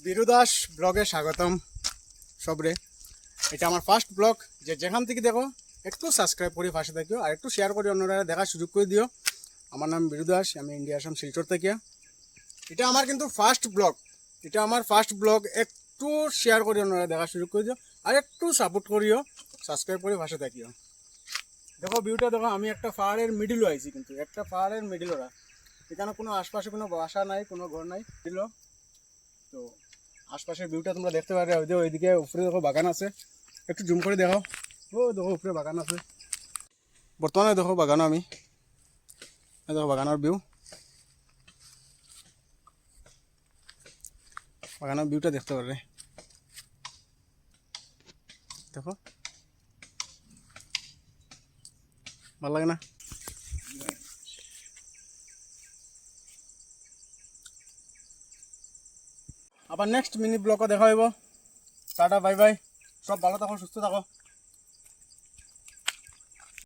বিরুদাস ব্লগে স্বাগতম সবরে। এটা আমার ফার্স্ট ব্লগ, যেখান থেকে দেখো একটু সাবস্ক্রাইব করে পাশে থাকিও আর একটু শেয়ার করে অন্যরা দেখার সুযোগ করে দিও। আমার নাম বিরুদাস, আমি ইন্ডিয়া আসাম শিলচর থেকে। এটা আমার কিন্তু ফার্স্ট ব্লগ, একটু শেয়ার করে অন্যরা দেখার সুযোগ করে দিও আর একটু সাপোর্ট করিও, সাবস্ক্রাইব করে পাশে থাকিও। দেখো ভিউটা দেখো, আমি একটা পাহাড়ের মিডিলও আইছি, কিন্তু একটা পাহাড়ের মিডিল ওরা, এখানে কোনো আশপাশে কোনো বাসা নাই, কোনো ঘর নাই, দিল তো আশপাশের ভিউটা তোমরা দেখতে পারে। ওইদিকে উপরে দেখো বাগান আছে, একটু জুম করে দেখাও। ও দেখো উপরে বাগান আছে, বর্তমানে দেখো বাগান, আমি দেখো বাগানের ভিউ, বাগানের ভিউটা দেখতে পারে দেখো, ভালো লাগে না? আবার নেক্সট মিনি ব্লগও দেখা হইব। টাটা বাই বাই, সব ভালো থাকো, সুস্থ থাকো।